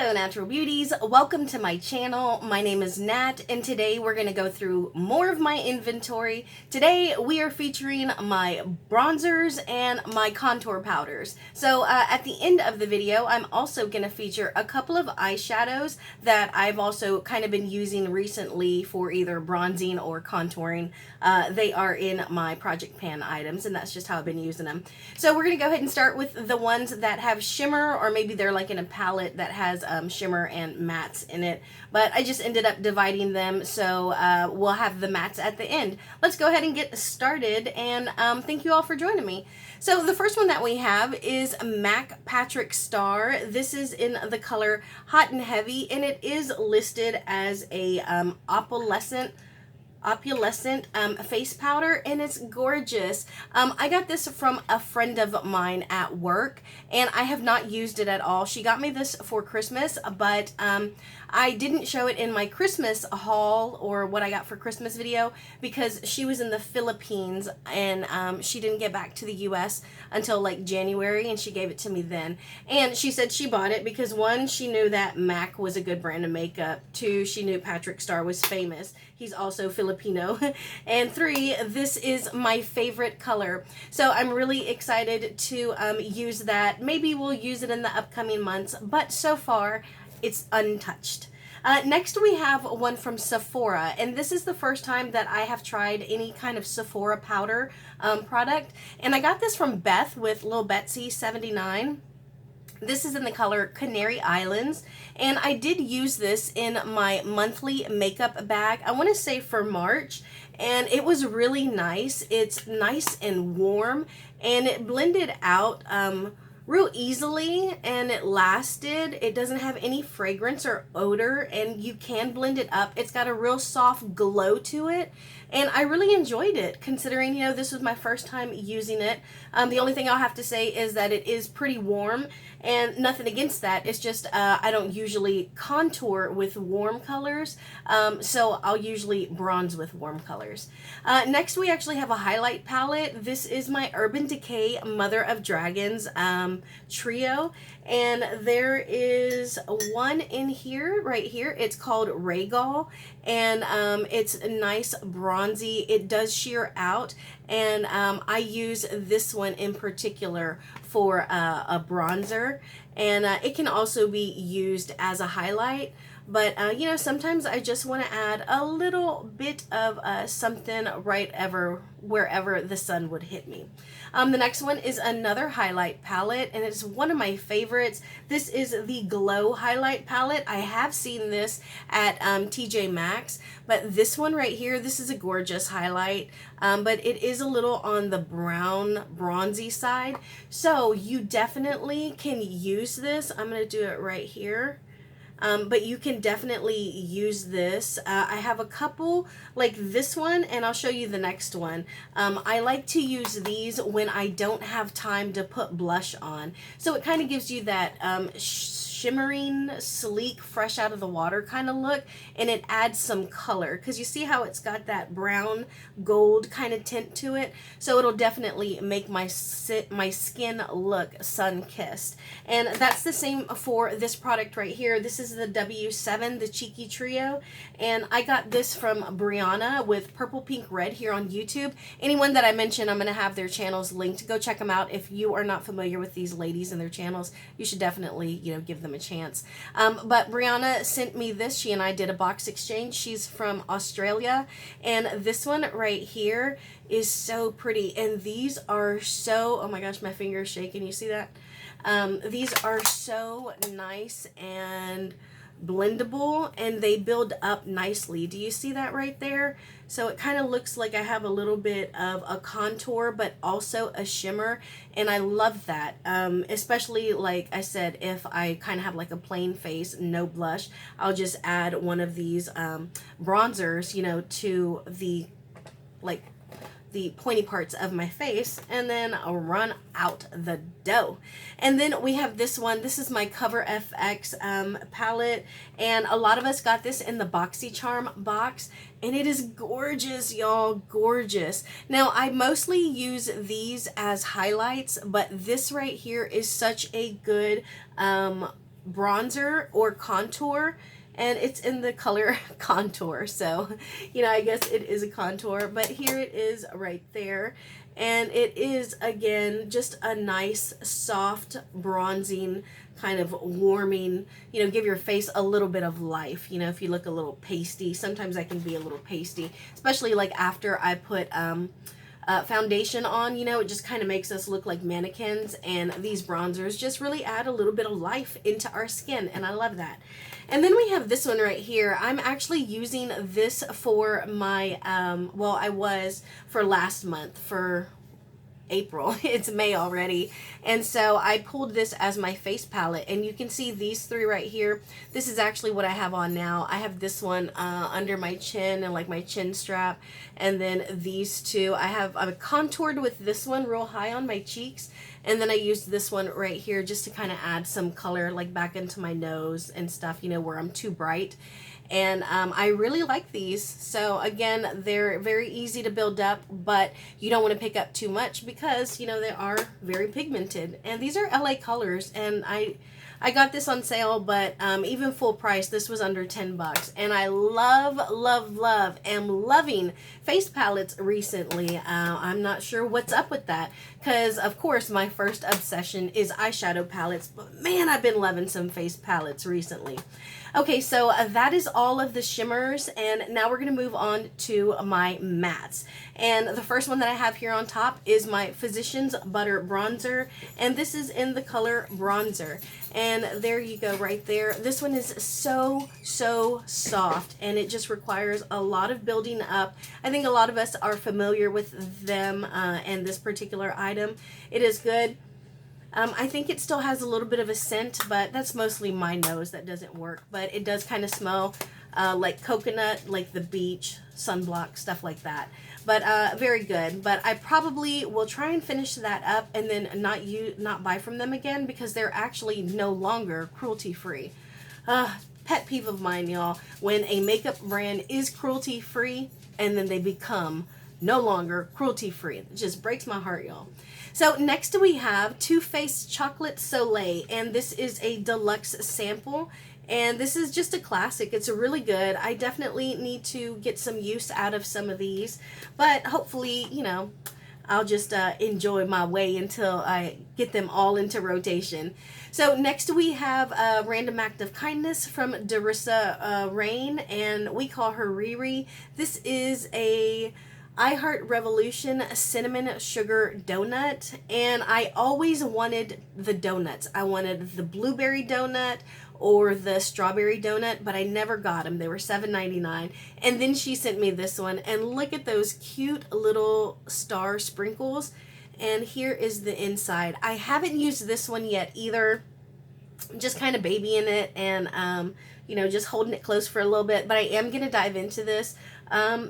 Hello natural beauties, welcome to my channel. My name is Nat and today we're going to go through more of my inventory. Today we are featuring my bronzers and my contour powders. So at the end of the video I'm also going to feature a couple of eyeshadows that I've also kind of been using recently for either bronzing or contouring. They are in my project pan items and that's just how I've been using them. So we're going to go ahead and start with the ones that have shimmer, or maybe they're like in a palette that has shimmer and mattes in it, but I just ended up dividing them, so we'll have the mattes at the end. Let's go ahead and get started, and thank you all for joining me. So the first one that we have is MAC Patrick Star. This is in the color Hot and Heavy, and it is listed as a opalescent face powder, and it's gorgeous. I got this from a friend of mine at work and I have not used it at all. She got me this for Christmas, but I didn't show it in my Christmas haul or what I got for Christmas video because she was in the Philippines and she didn't get back to the US until like January, and she gave it to me then. And she said she bought it because one, she knew that MAC was a good brand of makeup. Two, she knew Patrick Star was famous. He's also Filipino. And three, this is my favorite color. So I'm really excited to use that. Maybe we'll use it in the upcoming months, but so far it's untouched. Next we have one from Sephora, and this is the first time that I have tried any kind of Sephora powder product. And I got this from Beth with Lil Betsy 79. This is in the color Canary Islands, and I did use this in my monthly makeup bag, I want to say for March, and it was really nice. It's nice and warm, and it blended out real easily, and it lasted. It doesn't have any fragrance or odor, and you can blend it up. It's got a real soft glow to it, and I really enjoyed it considering, you know, this was my first time using it. The only thing I'll have to say is that it is pretty warm, and nothing against that. It's just I don't usually contour with warm colors, so I'll usually bronze with warm colors. Next we actually have a highlight palette. This is my Urban Decay Mother of Dragons trio, and there is one in here, right here. It's called Regal, and it's nice bronzy. It does sheer out, and I use this one in particular for a bronzer, and it can also be used as a highlight. But you know, sometimes I just want to add a little bit of something wherever the sun would hit me. The next one is another highlight palette, and it's one of my favorites. This is the Glow highlight palette. I have seen this at TJ Maxx, but this one right here, this is a gorgeous highlight, but it is a little on the brown bronzy side, so you definitely can use this. I'm going to do it right here. But you can definitely use this. I have a couple like this one, and I'll show you the next one. I like to use these when I don't have time to put blush on. So it kind of gives you that shimmering, sleek, fresh out of the water kind of look, and it adds some color because you see how it's got that brown gold kind of tint to it, so it'll definitely make my skin look sun-kissed. And that's the same for this product right here. This is the W7, the Cheeky Trio, and I got this from Brianna with Purple Pink Red here on YouTube. Anyone that I mention, I'm going to have their channels linked. Go check them out. If you are not familiar with these ladies and their channels, you should definitely, you know, give them a chance. But Brianna sent me this. She and I did a box exchange. She's from Australia, and this one right here is so pretty, and these are so, oh my gosh, my finger is shaking. You see that? These are so nice and blendable, and they build up nicely. Do you see that right there? So it kind of looks like I have a little bit of a contour but also a shimmer, and I love that. Especially, like I said, if I kind of have like a plain face, no blush, I'll just add one of these bronzers, you know, to the like the pointy parts of my face, and then I'll run out the dough. And then we have this one. This is my Cover FX palette, and a lot of us got this in the BoxyCharm box, and it is gorgeous, y'all, gorgeous. Now, I mostly use these as highlights, but this right here is such a good bronzer or contour, and it's in the color contour. So, I guess it is a contour, but here it is right there. And it is, again, just a nice, soft, bronzing, kind of warming, give your face a little bit of life. If you look a little pasty, sometimes I can be a little pasty, especially like after I put foundation on, it just kind of makes us look like mannequins, and these bronzers just really add a little bit of life into our skin, and I love that. And then we have this one right here. I'm actually using this for my, I was for last month, for April. It's May already, and so I pulled this as my face palette, and you can see these three right here. This is actually what I have on now. I have this one under my chin and like my chin strap, and then these two I'm contoured with this one real high on my cheeks, and then I used this one right here just to kind of add some color like back into my nose and stuff, where I'm too bright. And I really like these. So again, they're very easy to build up, but you don't want to pick up too much because they are very pigmented. And these are LA colors, and I got this on sale, but even full price, this was under $10. And I am loving face palettes recently. I'm not sure what's up with that, because of course my first obsession is eyeshadow palettes, but man, I've been loving some face palettes recently. Okay, so that is all of the shimmers, and now we're going to move on to my mattes. And the first one that I have here on top is my Physicians Butter Bronzer, and this is in the color Bronzer. And there you go right there. This one is so soft, and it just requires a lot of building up. I think a lot of us are familiar with them and this particular item. It is good. I think it still has a little bit of a scent, but that's mostly my nose that doesn't work. But it does kind of smell like coconut, like the beach, sunblock, stuff like that. But very good. But I probably will try and finish that up and then not buy from them again, because they're actually no longer cruelty-free. Pet peeve of mine, y'all. When a makeup brand is cruelty-free and then they become no longer cruelty-free. It just breaks my heart, y'all. So next we have Too Faced Chocolate Soleil, and this is a deluxe sample, and this is just a classic. It's really good. I definitely need to get some use out of some of these, but hopefully, I'll just enjoy my way until I get them all into rotation. So next we have a Random Act of Kindness from Derissa Raynne, and we call her Riri. This is a I Heart Revolution cinnamon sugar donut, and I always wanted the donuts. I wanted the blueberry donut or the strawberry donut, but I never got them. They were $7.99, and then she sent me this one, and look at those cute little star sprinkles, and here is the inside. I haven't used this one yet either. I'm just kind of babying it and just holding it close for a little bit, but I am going to dive into this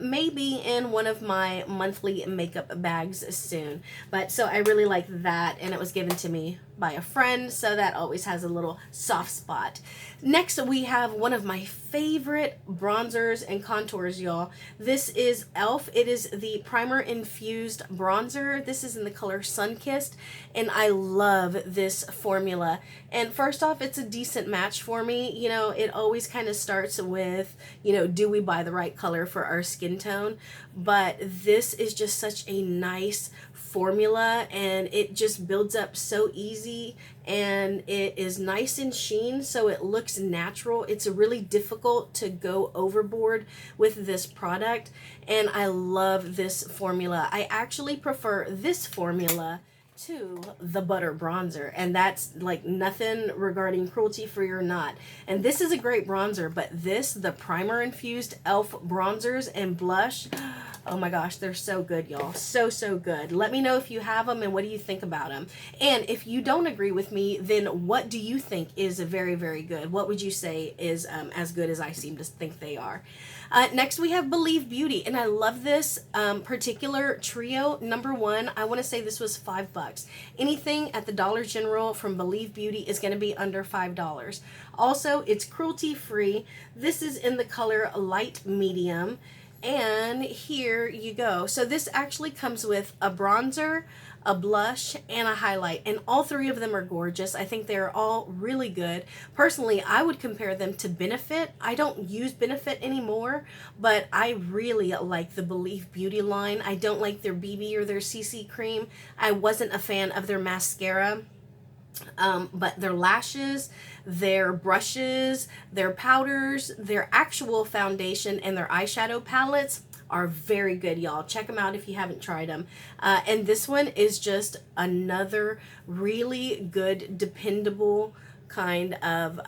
maybe in one of my monthly makeup bags soon. But so I really like that, and it was given to me by a friend, so that always has a little soft spot. Next we have one of my favorite bronzers and contours, y'all. This is e.l.f. It is the primer infused bronzer. This is in the color Sunkissed, and I love this formula. And first off, it's a decent match for me. It always kind of starts with, do we buy the right color for our skin tone? But this is just such a nice formula, and it just builds up so easy, and it is nice and sheen, so it looks natural. It's really difficult to go overboard with this product, and I love this formula. I actually prefer this formula to the butter bronzer, and that's like nothing regarding cruelty free or not. And this is a great bronzer, but the primer infused e.l.f. bronzers and blush, oh my gosh, they're so good, y'all. So good. Let me know if you have them and what do you think about them. And if you don't agree with me, then what do you think is very, very good? What would you say is as good as I seem to think they are? Next we have Believe Beauty, and I love this particular trio. Number one, I want to say this was $5. Anything at the Dollar General from Believe Beauty is going to be under $5. Also, it's cruelty free. This is in the color Light Medium, and here you go. So this actually comes with a bronzer, a blush, and a highlight. And all three of them are gorgeous. I think they're all really good. Personally, I would compare them to Benefit. I don't use Benefit anymore, but I really like the Believe Beauty line. I don't like their BB or their CC cream. I wasn't a fan of their mascara. But their lashes, their brushes, their powders, their actual foundation, and their eyeshadow palettes are very good, y'all. Check them out if you haven't tried them. And this one is just another really good, dependable kind of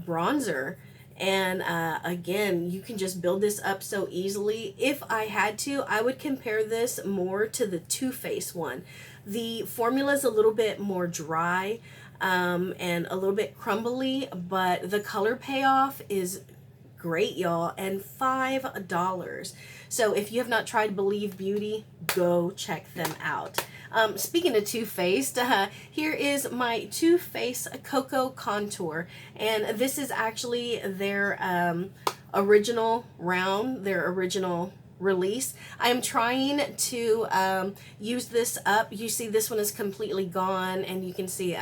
bronzer. And again, you can just build this up so easily. If I had to, I would compare this more to the Too Faced one. The formula is a little bit more dry and a little bit crumbly, but the color payoff is great, y'all, and $5. So if you have not tried Believe Beauty, go check them out. Speaking of Too Faced, here is my Too Faced Cocoa Contour, and this is actually their original round, their original release. I am trying to use this up. You see this one is completely gone, and you can see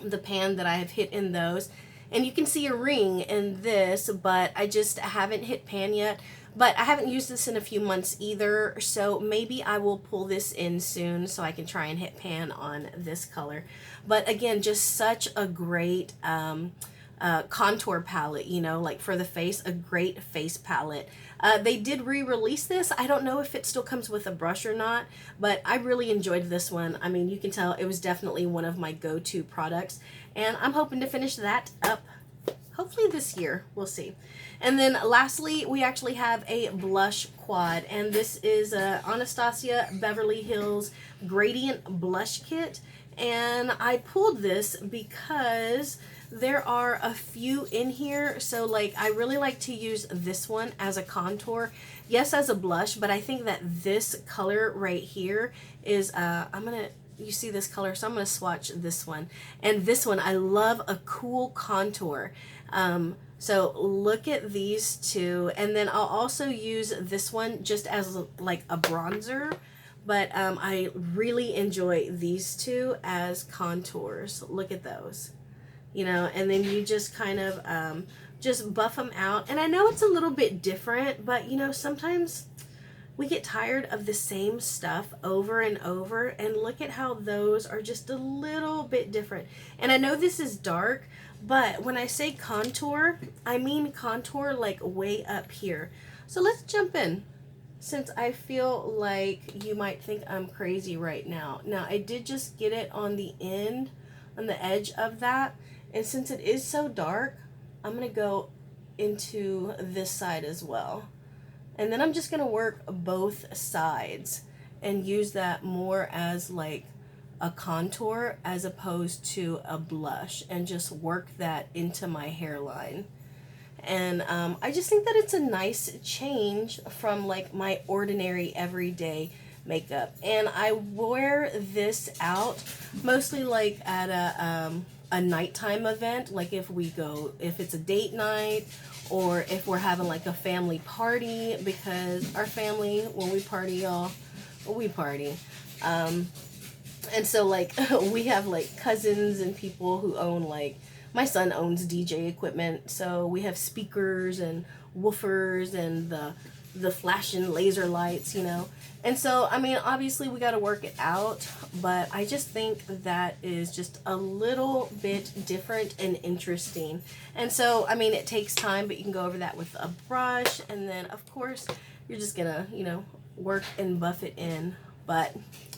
the pan that I have hit in those, and you can see a ring in this, but I just haven't hit pan yet. But I haven't used this in a few months either, so maybe I will pull this in soon so I can try and hit pan on this color. But again, just such a great contour palette, you know, like for the face, a great face palette. They did re-release this. I don't know if it still comes with a brush or not, but I really enjoyed this one. I mean, you can tell it was definitely one of my go-to products, and I'm hoping to finish that up hopefully this year. We'll see. And then lastly, we actually have a blush quad, and this is Anastasia Beverly Hills Gradient Blush Kit. And I pulled this because there are a few in here. So like, I really like to use this one as a contour, yes, as a blush, but I think that this color right here is you see this color, so I'm going to swatch this one. And this one, I love a cool contour. So look at these two. And then I'll also use this one just as like a bronzer. But I really enjoy these two as contours. Look at those. You know, and then you just kind of just buff them out. And I know it's a little bit different, but you know, sometimes we get tired of the same stuff over and over, and look at how those are just a little bit different. And I know this is dark, but when I say contour, I mean contour like way up here. So let's jump in, since I feel like you might think I'm crazy right now. Now, I did just get it on the end, on the edge of that, and since it is so dark, I'm going to go into this side as well. And then I'm just going to work both sides and use that more as like a contour as opposed to a blush, and just work that into my hairline. And I just think that it's a nice change from like my ordinary everyday makeup. And I wear this out mostly like at a nighttime event, like if it's a date night, or if we're having like a family party, because our family, when we party, y'all, we party. And so like we have like cousins and people who own, like, my son owns DJ equipment, so we have speakers and woofers and the flashing laser lights, you know. And so, I mean, obviously we got to work it out, but I just think that is just a little bit different and interesting. And so, I mean, it takes time, but you can go over that with a brush, and then of course you're just gonna, you know, work and buff it in. But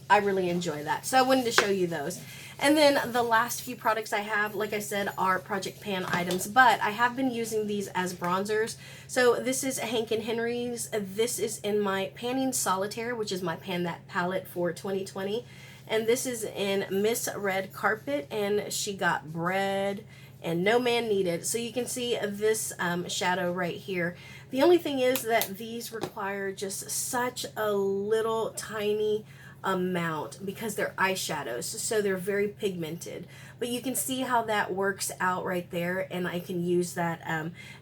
I really enjoy that, so I wanted to show you those. And then the last few products I have, like I said, are Project Pan items, but I have been using these as bronzers. So this is Hank & Henry's. This is in my Panning Solitaire, which is my Pan That palette for 2020. And this is in Miss Red Carpet, and she got bread and No Man Needed. So you can see this shadow right here. The only thing is that these require just such a little tiny amount because they're eyeshadows, so they're very pigmented. but you can see how that works out right there, and I can use that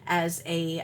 as a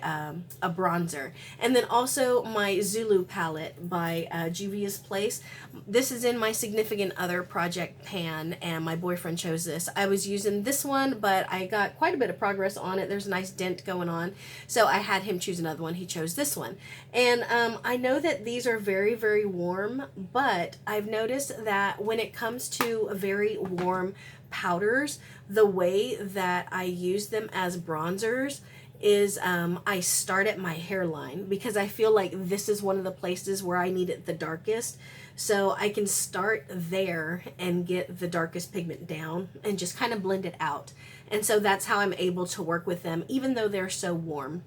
bronzer. And then also my Zulu palette by Juvia's Place. This is in my significant other project pan, and my boyfriend chose this. I was using this one, but I got quite a bit of progress on it. There's a nice dent going on, so I had him choose another one. He chose this one. And I know that these are very, very warm, but I've noticed that when it comes to very warm powders, the way that I use them as bronzers is I start at my hairline, because I feel like this is one of the places where I need it the darkest. So I can start there and get the darkest pigment down and just kind of blend it out. And so that's how I'm able to work with them, even though they're so warm.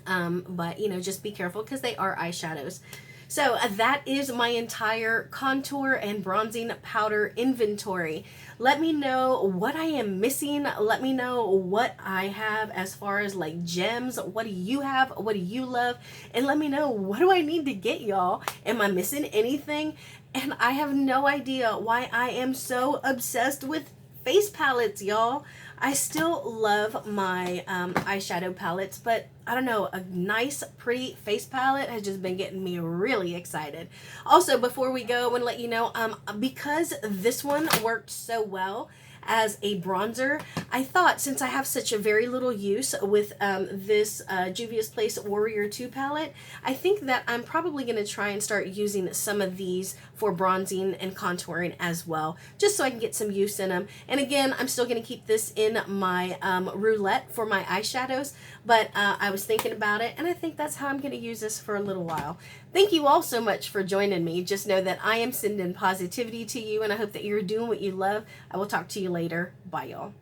But, you know, just be careful because they are eyeshadows. So that is my entire contour and bronzing powder inventory. Let me know what I am missing. Let me know what I have as far as like gems. What do you have? What do you love? And let me know, what do I need to get, y'all? Am I missing anything? And I have no idea why I am so obsessed with face palettes, y'all. I still love my eyeshadow palettes, but I don't know, a nice, pretty face palette has just been getting me really excited. Also, before we go, I want to let you know, because this one worked so well as a bronzer, I thought, since I have such a very little use with this Juvia's Place Warrior 2 palette, I think that I'm probably going to try and start using some of these for bronzing and contouring as well, just so I can get some use in them. And again, I'm still going to keep this in my roulette for my eyeshadows, but I was thinking about it, and I think that's how I'm going to use this for a little while. Thank you all so much for joining me. Just know that I am sending positivity to you, and I hope that you're doing what you love. I will talk to you later. Bye, y'all.